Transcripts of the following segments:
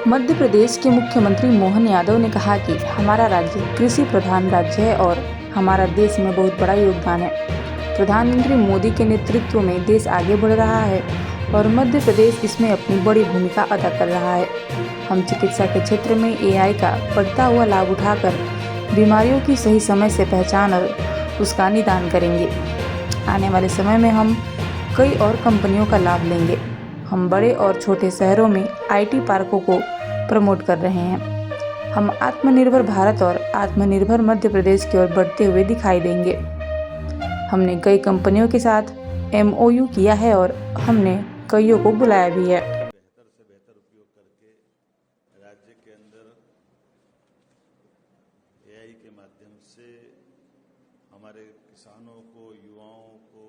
मध्य प्रदेश के मुख्यमंत्री मोहन यादव ने कहा कि हमारा राज्य कृषि प्रधान राज्य है और हमारा देश में बहुत बड़ा योगदान है। प्रधानमंत्री मोदी के नेतृत्व में देश आगे बढ़ रहा है और मध्य प्रदेश इसमें अपनी बड़ी भूमिका अदा कर रहा है। हम चिकित्सा के क्षेत्र में AI का बढ़ता हुआ लाभ उठाकर बीमारियों की सही समय से पहचान और उसका निदान करेंगे। आने वाले समय में हम कई और कंपनियों का लाभ लेंगे। हम बड़े और छोटे शहरों में IT पार्कों को प्रमोट कर रहे हैं। हम आत्मनिर्भर भारत और आत्मनिर्भर मध्य प्रदेश की ओर बढ़ते हुए दिखाई देंगे। हमने कई कंपनियों के साथ MOU किया है और हमने कईयों को बुलाया भी है। बेहतर से बेहतर उपयोग करके राज्य के अंदर AI के माध्यम से हमारे किसानों को, युवाओं को,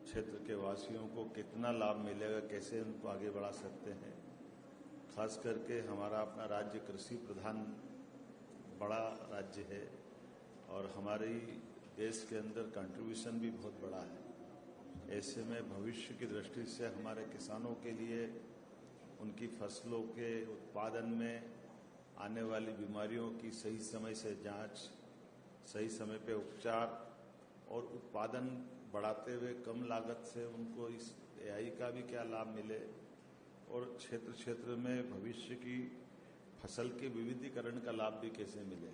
क्षेत्र के वासियों को कितना लाभ मिलेगा, कैसे उनको आगे बढ़ा सकते हैं। खास करके हमारा अपना राज्य कृषि प्रधान बड़ा राज्य है और हमारी देश के अंदर कंट्रीब्यूशन भी बहुत बड़ा है। ऐसे में भविष्य की दृष्टि से हमारे किसानों के लिए उनकी फसलों के उत्पादन में आने वाली बीमारियों की सही समय से जांच, सही समय पे उपचार और उत्पादन बढ़ाते हुए कम लागत से उनको इस AI का भी क्या लाभ मिले और क्षेत्र क्षेत्र में भविष्य की फसल के विविधीकरण का लाभ भी कैसे मिले।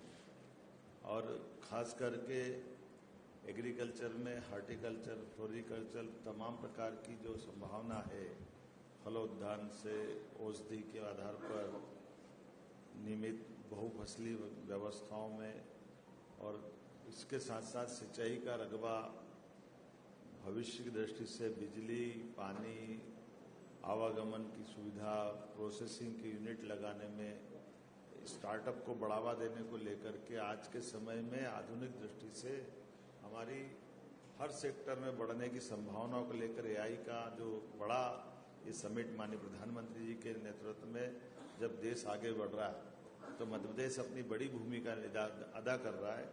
और खास करके एग्रीकल्चर में हार्टिकल्चर, फ्लोरिकल्चर तमाम प्रकार की जो संभावना है, फलोद्यान से औषधि के आधार पर नियमित बहुफसली व्यवस्थाओं में और इसके साथ साथ सिंचाई का रकबा, भविष्य की दृष्टि से बिजली, पानी, आवागमन की सुविधा, प्रोसेसिंग की यूनिट लगाने में, स्टार्टअप को बढ़ावा देने को लेकर के आज के समय में आधुनिक दृष्टि से हमारी हर सेक्टर में बढ़ने की संभावनाओं को लेकर AI का जो बड़ा ये समिट माननीय प्रधानमंत्री जी के नेतृत्व में जब देश आगे बढ़ रहा है तो मध्य प्रदेश अपनी बड़ी भूमिका अदा कर रहा है।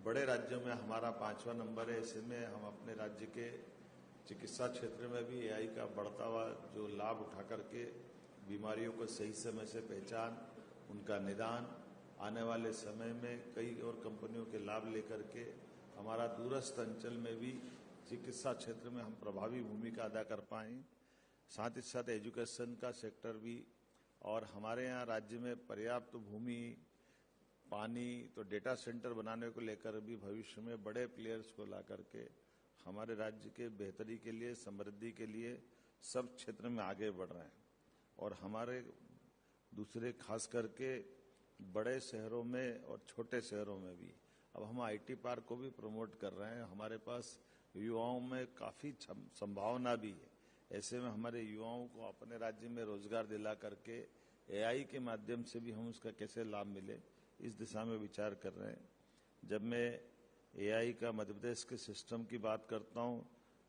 बड़े राज्यों में हमारा 5वां नंबर है। ऐसे में हम अपने राज्य के चिकित्सा क्षेत्र में भी AI का बढ़ता हुआ जो लाभ उठा करके बीमारियों को सही समय से पहचान, उनका निदान, आने वाले समय में कई और कंपनियों के लाभ लेकर के हमारा दूरस्थ अंचल में भी चिकित्सा क्षेत्र में हम प्रभावी भूमिका अदा कर पाएं। साथ ही साथ एजुकेशन का सेक्टर भी, और हमारे यहाँ राज्य में पर्याप्त भूमि, पानी, तो डेटा सेंटर बनाने को लेकर भी भविष्य में बड़े प्लेयर्स को ला करके हमारे राज्य के बेहतरी के लिए, समृद्धि के लिए सब क्षेत्र में आगे बढ़ रहे हैं। और हमारे दूसरे खास करके बड़े शहरों में और छोटे शहरों में भी अब हम IT पार्क को भी प्रमोट कर रहे हैं। हमारे पास युवाओं में काफ़ी संभावना भी है। ऐसे में हमारे युवाओं को अपने राज्य में रोजगार दिला करके AI के माध्यम से भी हम उसका कैसे लाभ मिले, इस दिशा में विचार कर रहे हैं। जब मैं AI का मध्य प्रदेश के सिस्टम की बात करता हूं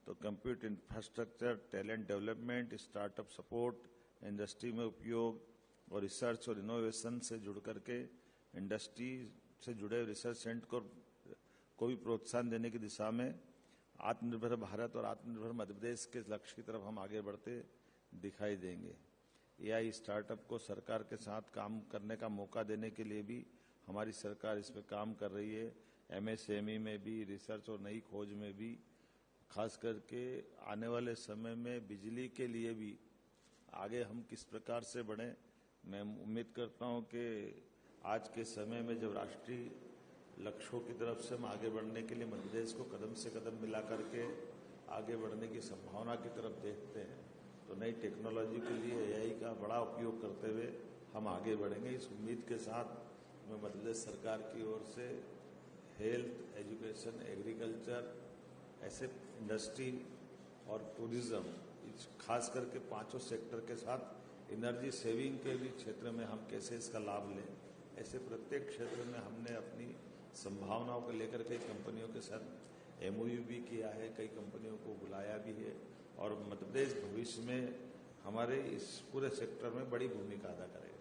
तो computer infrastructure, talent development, startup support, industry में उपयोग और रिसर्च और इनोवेशन से जुड़ करके इंडस्ट्री से जुड़े रिसर्च सेंटर को भी प्रोत्साहन देने की दिशा में आत्मनिर्भर भारत और आत्मनिर्भर मध्य प्रदेश के लक्ष्य की तरफ हम आगे बढ़ते दिखाई देंगे। AI स्टार्टअप को सरकार के साथ काम करने का मौका देने के लिए भी हमारी सरकार इस पर काम कर रही है। MSME में भी, रिसर्च और नई खोज में भी, खास करके आने वाले समय में बिजली के लिए भी आगे हम किस प्रकार से बढ़ें। मैं उम्मीद करता हूं कि आज के समय में जब राष्ट्रीय लक्ष्यों की तरफ से हम आगे बढ़ने के लिए मध्य प्रदेश को कदम से कदम मिला करके आगे बढ़ने की संभावना की तरफ देखते हैं तो नई टेक्नोलॉजी के लिए AI का बड़ा उपयोग करते हुए हम आगे बढ़ेंगे। इस उम्मीद के साथ मैं मध्य प्रदेश सरकार की ओर से हेल्थ, एजुकेशन, एग्रीकल्चर, ऐसे इंडस्ट्री और टूरिज्म, खास करके 5 सेक्टर के साथ एनर्जी सेविंग के भी क्षेत्र में हम कैसे इसका लाभ लें, ऐसे प्रत्येक क्षेत्र में हमने अपनी संभावनाओं को लेकर कई कंपनियों के साथ MOU भी किया है, कई कंपनियों को बुलाया भी है और मध्य प्रदेश भविष्य में हमारे इस पूरे सेक्टर में बड़ी भूमिका अदा करेगा।